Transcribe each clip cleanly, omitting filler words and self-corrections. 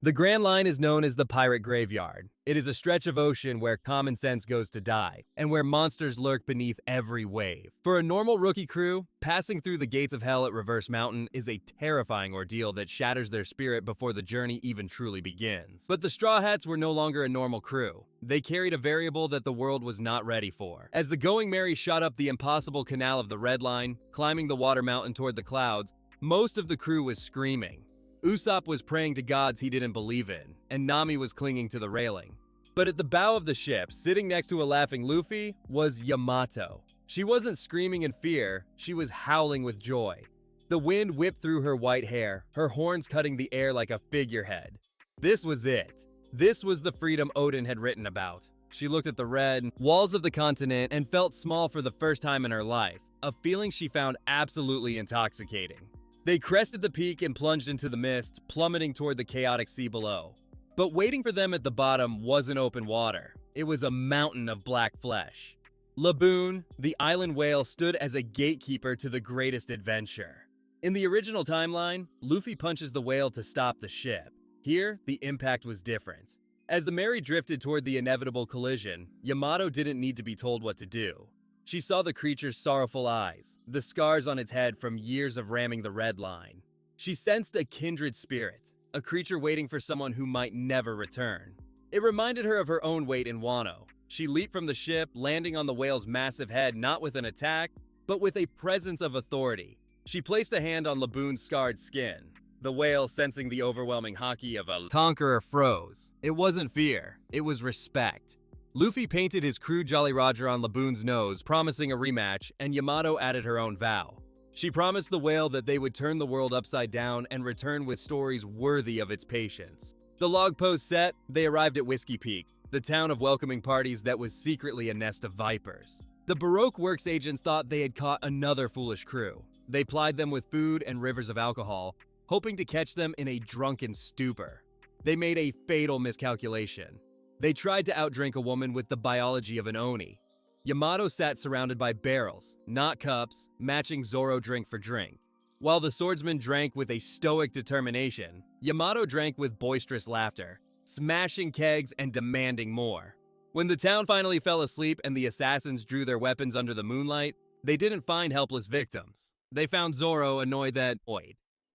The Grand Line is known as the Pirate Graveyard. It is a stretch of ocean where common sense goes to die, and where monsters lurk beneath every wave. For a normal rookie crew, passing through the gates of hell at Reverse Mountain is a terrifying ordeal that shatters their spirit before the journey even truly begins. But the Straw Hats were no longer a normal crew. They carried a variable that the world was not ready for. As the Going Merry shot up the impossible canal of the Red Line, climbing the water mountain toward the clouds, most of the crew was screaming. Usopp was praying to gods he didn't believe in, and Nami was clinging to the railing. But at the bow of the ship, sitting next to a laughing Luffy, was Yamato. She wasn't screaming in fear, she was howling with joy. The wind whipped through her white hair, her horns cutting the air like a figurehead. This was it. This was the freedom Odin had written about. She looked at the red walls of the continent and felt small for the first time in her life, a feeling she found absolutely intoxicating. They crested the peak and plunged into the mist, plummeting toward the chaotic sea below. But waiting for them at the bottom wasn't open water. It was a mountain of black flesh. Laboon, the island whale, stood as a gatekeeper to the greatest adventure. In the original timeline, Luffy punches the whale to stop the ship. Here, the impact was different. As the Merry drifted toward the inevitable collision, Yamato didn't need to be told what to do. She saw the creature's sorrowful eyes, the scars on its head from years of ramming the Red Line. She sensed a kindred spirit, a creature waiting for someone who might never return. It reminded her of her own weight in Wano. She leaped from the ship, landing on the whale's massive head not with an attack, but with a presence of authority. She placed a hand on Laboon's scarred skin. The whale, sensing the overwhelming haki of a conqueror, froze. It wasn't fear, it was respect. Luffy painted his crude Jolly Roger on Laboon's nose, promising a rematch, and Yamato added her own vow. She promised the whale that they would turn the world upside down and return with stories worthy of its patience. The log post set, they arrived at Whiskey Peak, the town of welcoming parties that was secretly a nest of vipers. The Baroque Works agents thought they had caught another foolish crew. They plied them with food and rivers of alcohol, hoping to catch them in a drunken stupor. They made a fatal miscalculation. They tried to outdrink a woman with the biology of an Oni. Yamato sat surrounded by barrels, not cups, matching Zoro drink for drink. While the swordsman drank with a stoic determination, Yamato drank with boisterous laughter, smashing kegs and demanding more. When the town finally fell asleep and the assassins drew their weapons under the moonlight, they didn't find helpless victims. They found Zoro annoyed that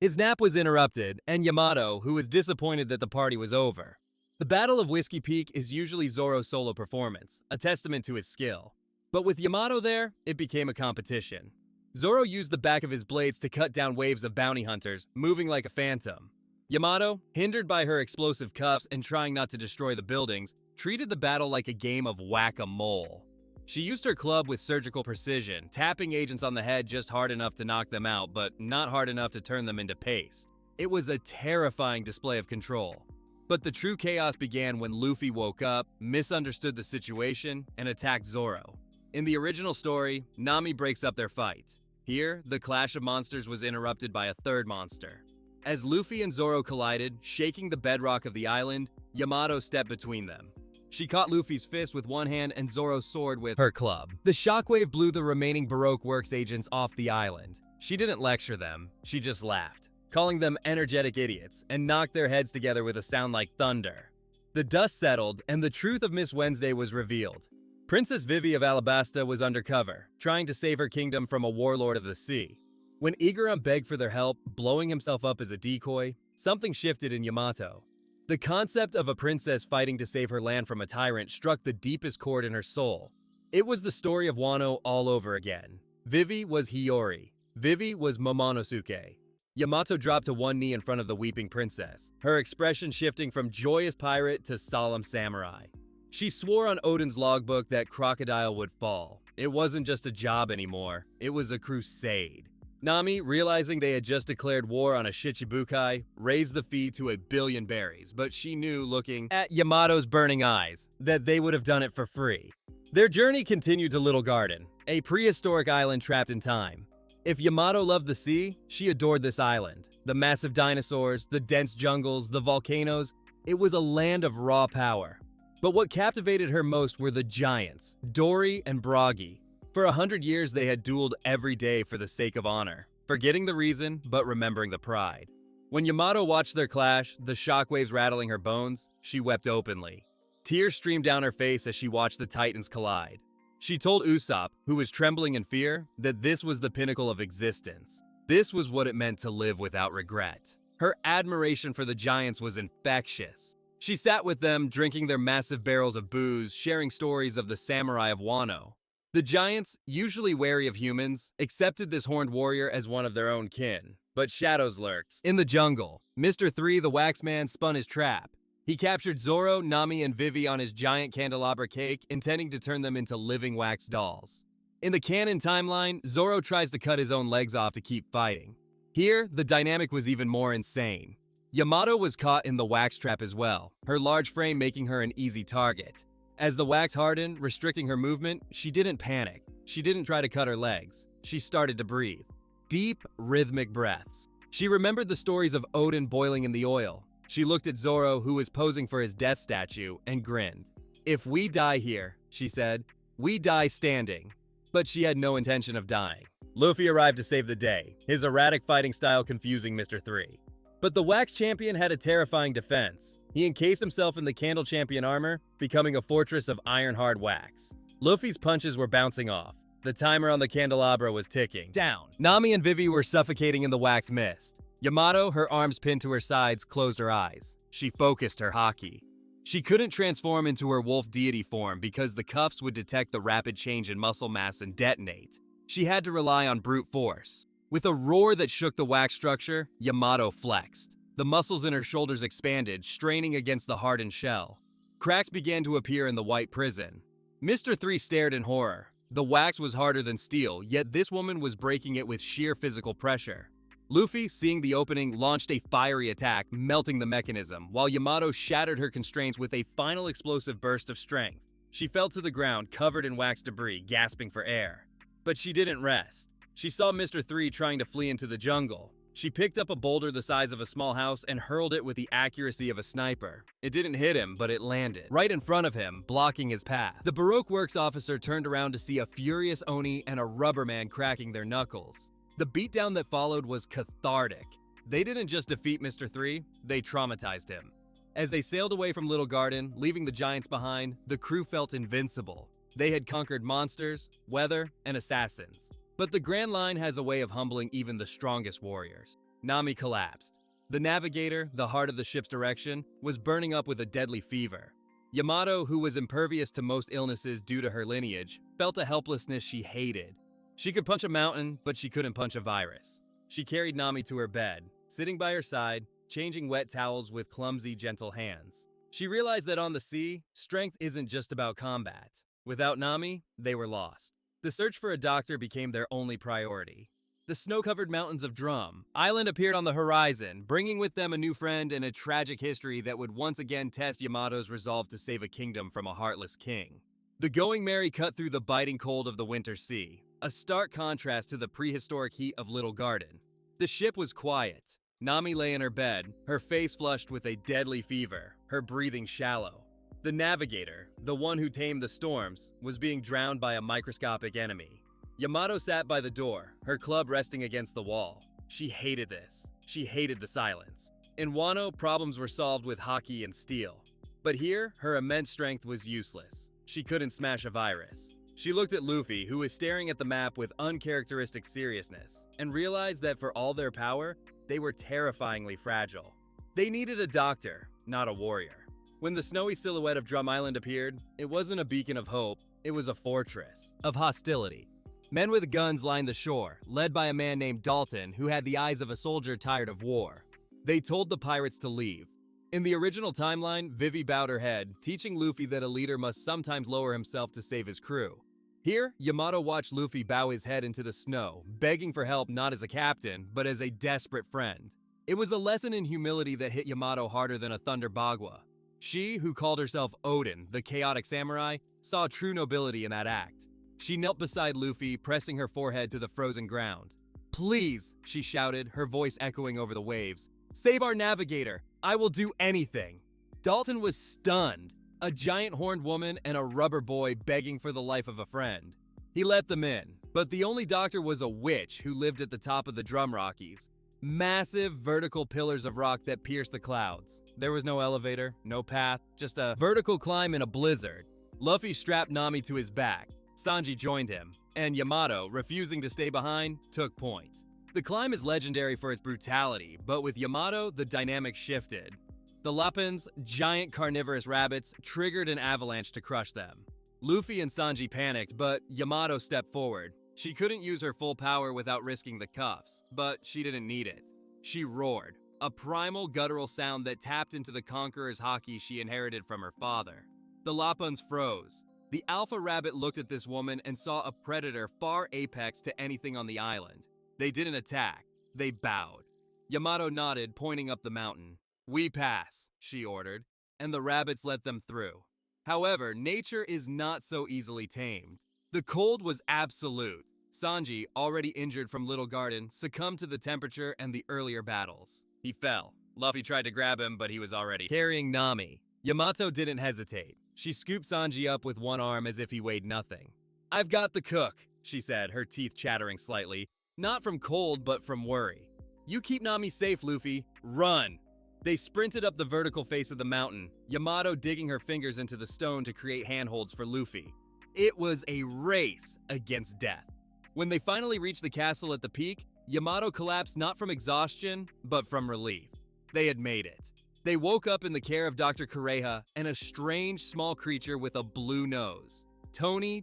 his nap was interrupted, and Yamato, who was disappointed that the party was over. The Battle of Whiskey Peak is usually Zoro's solo performance, a testament to his skill. But with Yamato there, it became a competition. Zoro used the back of his blades to cut down waves of bounty hunters, moving like a phantom. Yamato, hindered by her explosive cuffs and trying not to destroy the buildings, treated the battle like a game of whack-a-mole. She used her club with surgical precision, tapping agents on the head just hard enough to knock them out, but not hard enough to turn them into paste. It was a terrifying display of control. But the true chaos began when Luffy woke up, misunderstood the situation, and attacked Zoro. In the original story, Nami breaks up their fight. Here, the clash of monsters was interrupted by a third monster. As Luffy and Zoro collided, shaking the bedrock of the island, Yamato stepped between them. She caught Luffy's fist with one hand and Zoro's sword with her club. The shockwave blew the remaining Baroque Works agents off the island. She didn't lecture them, she just laughed, calling them energetic idiots, and knocked their heads together with a sound like thunder. The dust settled, and the truth of Miss Wednesday was revealed. Princess Vivi of Alabasta was undercover, trying to save her kingdom from a warlord of the sea. When Igura begged for their help, blowing himself up as a decoy, something shifted in Yamato. The concept of a princess fighting to save her land from a tyrant struck the deepest chord in her soul. It was the story of Wano all over again. Vivi was Hiyori. Vivi was Momonosuke. Yamato dropped to one knee in front of the weeping princess, her expression shifting from joyous pirate to solemn samurai. She swore on Odin's logbook that Crocodile would fall. It wasn't just a job anymore, it was a crusade. Nami, realizing they had just declared war on a Shichibukai, raised the fee to 1,000,000,000 berries, but she knew, looking at Yamato's burning eyes, that they would have done it for free. Their journey continued to Little Garden, a prehistoric island trapped in time. If Yamato loved the sea, she adored this island. The massive dinosaurs, the dense jungles, the volcanoes, it was a land of raw power. But what captivated her most were the giants, Dory and Bragi. For 100 years they had dueled every day for the sake of honor, forgetting the reason but remembering the pride. When Yamato watched their clash, the shockwaves rattling her bones, she wept openly. Tears streamed down her face as she watched the titans collide. She told Usopp, who was trembling in fear, that this was the pinnacle of existence. This was what it meant to live without regret. Her admiration for the giants was infectious. She sat with them, drinking their massive barrels of booze, sharing stories of the samurai of Wano. The giants, usually wary of humans, accepted this horned warrior as one of their own kin. But shadows lurked. In the jungle, Mr. 3, the Waxman, spun his trap. He captured Zoro, Nami, and Vivi on his giant candelabra cake, intending to turn them into living wax dolls. In the canon timeline, Zoro tries to cut his own legs off to keep fighting. Here, the dynamic was even more insane. Yamato was caught in the wax trap as well, her large frame making her an easy target. As the wax hardened, restricting her movement, she didn't panic. She didn't try to cut her legs. She started to breathe. Deep, rhythmic breaths. She remembered the stories of Odin boiling in the oil. She looked at Zoro, who was posing for his death statue, and grinned. "If we die here," she said, "we die standing." But she had no intention of dying. Luffy arrived to save the day, his erratic fighting style confusing Mr. 3. But the Wax Champion had a terrifying defense. He encased himself in the Candle Champion armor, becoming a fortress of iron-hard wax. Luffy's punches were bouncing off. The timer on the candelabra was ticking down. Nami and Vivi were suffocating in the wax mist. Yamato, her arms pinned to her sides, closed her eyes. She focused her haki. She couldn't transform into her wolf deity form because the cuffs would detect the rapid change in muscle mass and detonate. She had to rely on brute force. With a roar that shook the wax structure, Yamato flexed. The muscles in her shoulders expanded, straining against the hardened shell. Cracks began to appear in the white prison. Mr. 3 stared in horror. The wax was harder than steel, yet this woman was breaking it with sheer physical pressure. Luffy, seeing the opening, launched a fiery attack, melting the mechanism, while Yamato shattered her constraints with a final explosive burst of strength. She fell to the ground, covered in wax debris, gasping for air. But she didn't rest. She saw Mr. 3 trying to flee into the jungle. She picked up a boulder the size of a small house and hurled it with the accuracy of a sniper. It didn't hit him, but it landed right in front of him, blocking his path. The Baroque Works officer turned around to see a furious Oni and a rubber man cracking their knuckles. The beatdown that followed was cathartic. They didn't just defeat Mr. 3, they traumatized him. As they sailed away from Little Garden, leaving the giants behind, the crew felt invincible. They had conquered monsters, weather, and assassins. But the Grand Line has a way of humbling even the strongest warriors. Nami collapsed. The navigator, the heart of the ship's direction, was burning up with a deadly fever. Yamato, who was impervious to most illnesses due to her lineage, felt a helplessness she hated. She could punch a mountain, but she couldn't punch a virus. She carried Nami to her bed, sitting by her side, changing wet towels with clumsy, gentle hands. She realized that on the sea, strength isn't just about combat. Without Nami, they were lost. The search for a doctor became their only priority. The snow-covered mountains of Drum Island appeared on the horizon, bringing with them a new friend and a tragic history that would once again test Yamato's resolve to save a kingdom from a heartless king. The Going Merry cut through the biting cold of the winter sea, a stark contrast to the prehistoric heat of Little Garden. The ship was quiet. Nami lay in her bed, her face flushed with a deadly fever, her breathing shallow. The navigator, the one who tamed the storms, was being drowned by a microscopic enemy. Yamato sat by the door, her club resting against the wall. She hated this. She hated the silence. In Wano, problems were solved with haki and steel. But here, her immense strength was useless. She couldn't smash a virus. She looked at Luffy, who was staring at the map with uncharacteristic seriousness, and realized that for all their power, they were terrifyingly fragile. They needed a doctor, not a warrior. When the snowy silhouette of Drum Island appeared, it wasn't a beacon of hope, it was a fortress of hostility. Men with guns lined the shore, led by a man named Dalton who had the eyes of a soldier tired of war. They told the pirates to leave. In the original timeline, Vivi bowed her head, teaching Luffy that a leader must sometimes lower himself to save his crew. Here, Yamato watched Luffy bow his head into the snow, begging for help not as a captain, but as a desperate friend. It was a lesson in humility that hit Yamato harder than a Thunder Bagua. She, who called herself Odin, the chaotic samurai, saw true nobility in that act. She knelt beside Luffy, pressing her forehead to the frozen ground. "Please," she shouted, her voice echoing over the waves. "Save our navigator! I will do anything!" Dalton was stunned. A giant horned woman and a rubber boy begging for the life of a friend. He let them in, but the only doctor was a witch who lived at the top of the Drum Rockies. Massive vertical pillars of rock that pierced the clouds. There was no elevator, no path, just a vertical climb in a blizzard. Luffy strapped Nami to his back. Sanji joined him, and Yamato, refusing to stay behind, took point. The climb is legendary for its brutality, but with Yamato, the dynamic shifted. The laboons, giant carnivorous rabbits, triggered an avalanche to crush them. Luffy and Sanji panicked, but Yamato stepped forward. She couldn't use her full power without risking the cuffs, but she didn't need it. She roared, a primal guttural sound that tapped into the conqueror's haki she inherited from her father. The laboons froze. The alpha rabbit looked at this woman and saw a predator far apex to anything on the island. They didn't attack, they bowed. Yamato nodded, pointing up the mountain. "We pass," she ordered, and the rabbits let them through. However, nature is not so easily tamed. The cold was absolute. Sanji, already injured from Little Garden, succumbed to the temperature and the earlier battles. He fell. Luffy tried to grab him, but he was already carrying Nami. Yamato didn't hesitate. She scooped Sanji up with one arm as if he weighed nothing. "I've got the cook," she said, her teeth chattering slightly. Not from cold, but from worry. "You keep Nami safe, Luffy. Run!" They sprinted up the vertical face of the mountain, Yamato digging her fingers into the stone to create handholds for Luffy. It was a race against death. When they finally reached the castle at the peak, Yamato collapsed not from exhaustion, but from relief. They had made it. They woke up in the care of Dr. Kureha and a strange small creature with a blue nose. Tony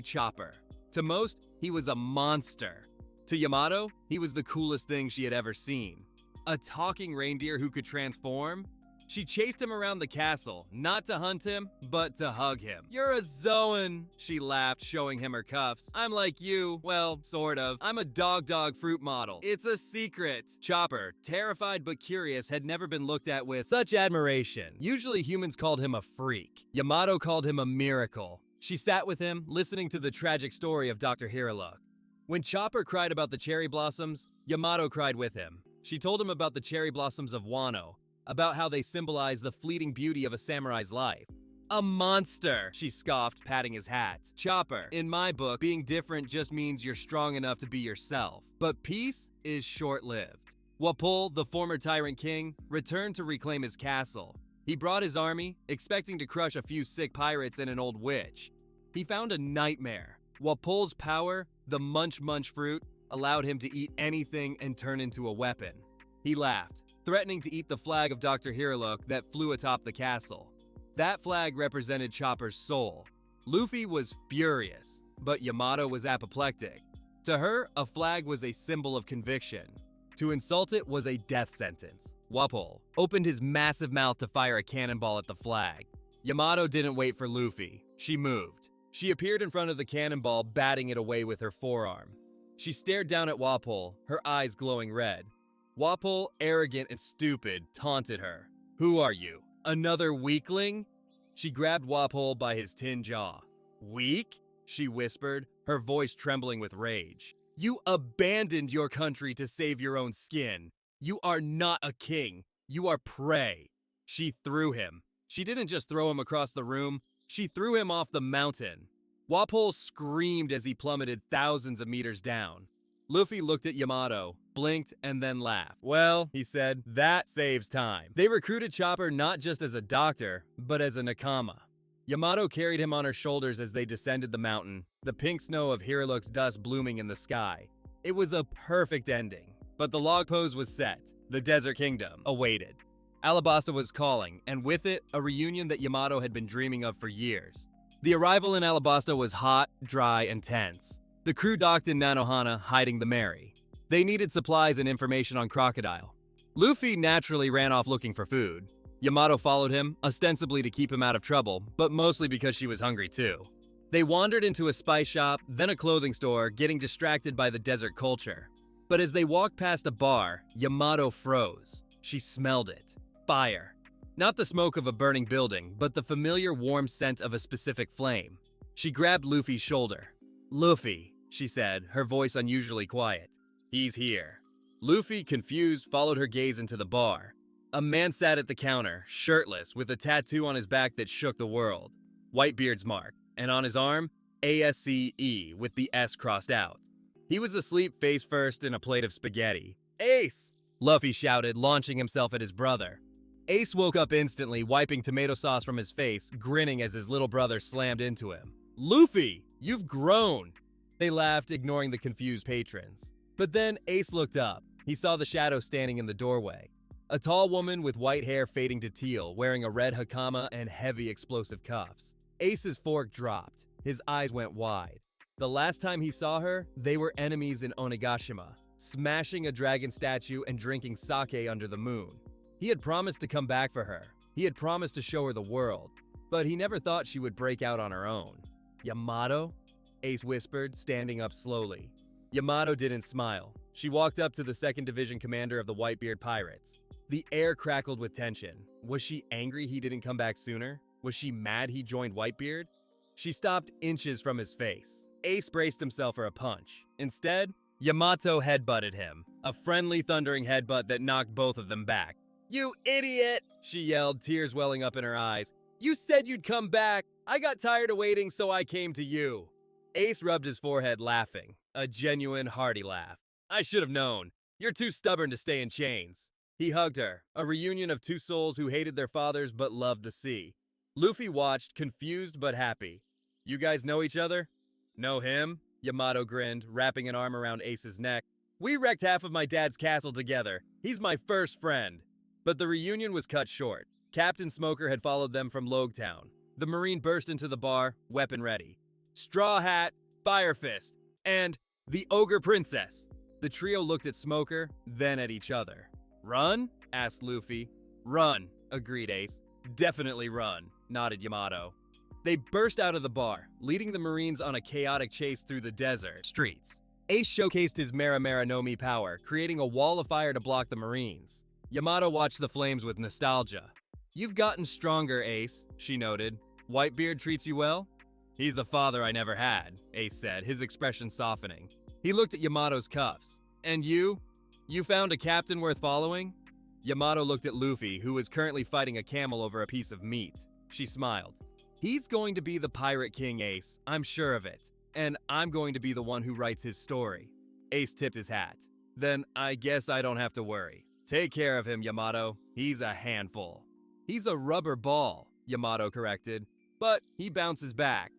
Chopper. To most, he was a monster. To Yamato, he was the coolest thing she had ever seen. A talking reindeer who could transform? She chased him around the castle, not to hunt him, but to hug him. "You're a Zoan," she laughed, showing him her cuffs. "I'm like you, well, sort of. I'm a dog fruit model. It's a secret." Chopper, terrified but curious, had never been looked at with such admiration. Usually humans called him a freak. Yamato called him a miracle. She sat with him, listening to the tragic story of Dr. Hiriluk. When Chopper cried about the cherry blossoms, Yamato cried with him. She told him about the cherry blossoms of Wano, about how they symbolize the fleeting beauty of a samurai's life. "A monster," she scoffed, patting his hat. "Chopper, in my book, being different just means you're strong enough to be yourself. But peace is short-lived." Wapol, the former tyrant king, returned to reclaim his castle. He brought his army, expecting to crush a few sick pirates and an old witch. He found a nightmare. Wapol's power, the munch fruit, allowed him to eat anything and turn into a weapon. He laughed, threatening to eat the flag of Dr. Hiriluk that flew atop the castle. That flag represented Chopper's soul. Luffy was furious, but Yamato was apoplectic. To her, a flag was a symbol of conviction. To insult it was a death sentence. Wapol opened his massive mouth to fire a cannonball at the flag. Yamato didn't wait for Luffy. She moved. She appeared in front of the cannonball, batting it away with her forearm. She stared down at Wapol, her eyes glowing red. Wapol, arrogant and stupid, taunted her. "Who are you? Another weakling?" She grabbed Wapol by his tin jaw. "Weak?" she whispered, her voice trembling with rage. "You abandoned your country to save your own skin. You are not a king. You are prey." She threw him. She didn't just throw him across the room, she threw him off the mountain. Wapol screamed as he plummeted thousands of meters down. Luffy looked at Yamato, blinked, and then laughed. "Well," he said, "that saves time." They recruited Chopper not just as a doctor, but as a nakama. Yamato carried him on her shoulders as they descended the mountain, the pink snow of Hiriluk's dust blooming in the sky. It was a perfect ending, but the log pose was set. The Desert Kingdom awaited. Alabasta was calling, and with it, a reunion that Yamato had been dreaming of for years. The arrival in Alabasta was hot, dry, and tense. The crew docked in Nanohana, hiding the Mary. They needed supplies and information on Crocodile. Luffy naturally ran off looking for food. Yamato followed him, ostensibly to keep him out of trouble, but mostly because she was hungry too. They wandered into a spice shop, then a clothing store, getting distracted by the desert culture. But as they walked past a bar, Yamato froze. She smelled it. Fire. Not the smoke of a burning building, but the familiar warm scent of a specific flame. She grabbed Luffy's shoulder. "Luffy," she said, her voice unusually quiet. "He's here." Luffy, confused, followed her gaze into the bar. A man sat at the counter, shirtless, with a tattoo on his back that shook the world. Whitebeard's mark, and on his arm, ASCE with the S crossed out. He was asleep face first in a plate of spaghetti. "Ace!" Luffy shouted, launching himself at his brother. Ace woke up instantly, wiping tomato sauce from his face, grinning as his little brother slammed into him. "Luffy, you've grown!" They laughed, ignoring the confused patrons. But then Ace looked up. He saw the shadow standing in the doorway. A tall woman with white hair fading to teal, wearing a red hakama and heavy explosive cuffs. Ace's fork dropped. His eyes went wide. The last time he saw her, they were enemies in Onigashima, smashing a dragon statue and drinking sake under the moon. He had promised to come back for her. He had promised to show her the world, but he never thought she would break out on her own. "Yamato?" Ace whispered, standing up slowly. Yamato didn't smile. She walked up to the 2nd Division commander of the Whitebeard Pirates. The air crackled with tension. Was she angry he didn't come back sooner? Was she mad he joined Whitebeard? She stopped inches from his face. Ace braced himself for a punch. Instead, Yamato headbutted him. A friendly, thundering headbutt that knocked both of them back. "You idiot!" she yelled, tears welling up in her eyes. "You said you'd come back! I got tired of waiting, so I came to you!" Ace rubbed his forehead, laughing. A genuine, hearty laugh. "I should have known. You're too stubborn to stay in chains." He hugged her, a reunion of two souls who hated their fathers but loved the sea. Luffy watched, confused but happy. "You guys know each other?" "Know him?" Yamato grinned, wrapping an arm around Ace's neck. "We wrecked half of my dad's castle together. He's my first friend." But the reunion was cut short. Captain Smoker had followed them from Logtown. The Marine burst into the bar, weapon ready. Straw Hat, Fire Fist, and the Ogre Princess. The trio looked at Smoker, then at each other. "Run?" asked Luffy. "Run," agreed Ace. "Definitely run," nodded Yamato. They burst out of the bar, leading the Marines on a chaotic chase through the desert streets. Ace showcased his Mera Mera no Mi power, creating a wall of fire to block the Marines. Yamato watched the flames with nostalgia. "You've gotten stronger, Ace," she noted. "Whitebeard treats you well?" "He's the father I never had," Ace said, his expression softening. He looked at Yamato's cuffs. "And you? You found a captain worth following?" Yamato looked at Luffy, who was currently fighting a camel over a piece of meat. She smiled. "He's going to be the Pirate King, Ace. I'm sure of it. And I'm going to be the one who writes his story." Ace tipped his hat. "Then I guess I don't have to worry. Take care of him, Yamato. He's a handful." "He's a rubber ball," Yamato corrected. "But he bounces back."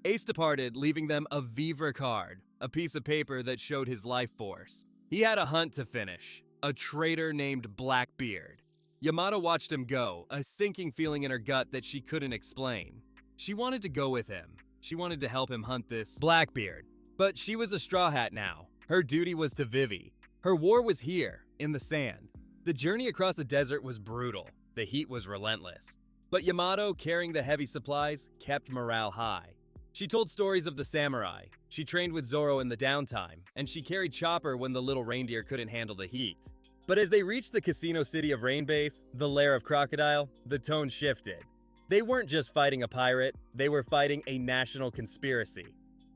Ace departed, leaving them a Vivre card, a piece of paper that showed his life force. He had a hunt to finish, a traitor named Blackbeard. Yamato watched him go, a sinking feeling in her gut that she couldn't explain. She wanted to go with him. She wanted to help him hunt this Blackbeard. But she was a Straw Hat now. Her duty was to Vivi. Her war was here, in the sand. The journey across the desert was brutal. The heat was relentless. But Yamato, carrying the heavy supplies, kept morale high. She told stories of the samurai. She trained with Zoro in the downtime, and she carried Chopper when the little reindeer couldn't handle the heat. But as they reached the casino city of Rain Base, the lair of Crocodile, the tone shifted. They weren't just fighting a pirate, they were fighting a national conspiracy.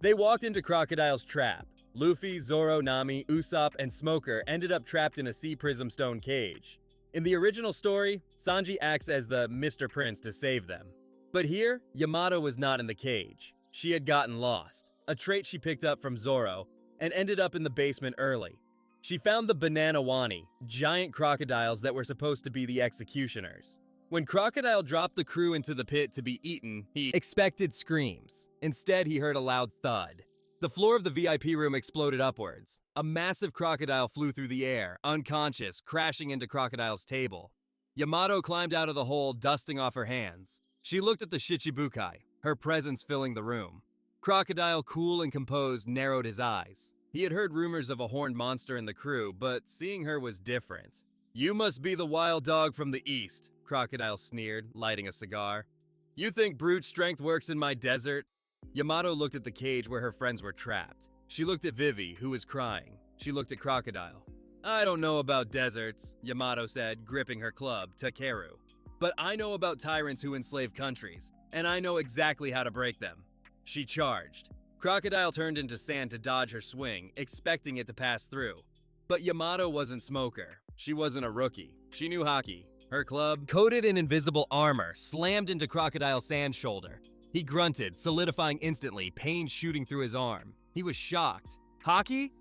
They walked into Crocodile's trap. Luffy, Zoro, Nami, Usopp, and Smoker ended up trapped in a sea prism stone cage. In the original story, Sanji acts as the Mr. Prince to save them. But here, Yamato was not in the cage. She had gotten lost, a trait she picked up from Zoro, and ended up in the basement early. She found the Banana Wani, giant crocodiles that were supposed to be the executioners. When Crocodile dropped the crew into the pit to be eaten, he expected screams. Instead, he heard a loud thud. The floor of the VIP room exploded upwards. A massive crocodile flew through the air, unconscious, crashing into Crocodile's table. Yamato climbed out of the hole, dusting off her hands. She looked at the Shichibukai, her presence filling the room. Crocodile, cool and composed, narrowed his eyes. He had heard rumors of a horned monster in the crew, but seeing her was different. "You must be the wild dog from the east," Crocodile sneered, lighting a cigar. "You think brute strength works in my desert?" Yamato looked at the cage where her friends were trapped. She looked at Vivi, who was crying. She looked at Crocodile. "I don't know about deserts," Yamato said, gripping her club, Takeru. "But I know about tyrants who enslave countries, and I know exactly how to break them." She charged. Crocodile turned into sand to dodge her swing, expecting it to pass through. But Yamato wasn't Smoker. She wasn't a rookie. She knew hockey. Her club, coated in invisible armor, slammed into Crocodile's sand shoulder. He grunted, solidifying instantly, pain shooting through his arm. He was shocked. "Hockey?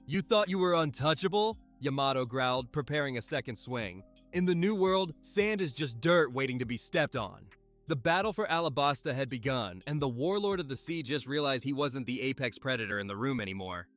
You thought you were untouchable?" Yamato growled, preparing a second swing. In the new world, sand is just dirt waiting to be stepped on. The battle for Alabasta had begun, and the warlord of the sea just realized he wasn't the apex predator in the room anymore.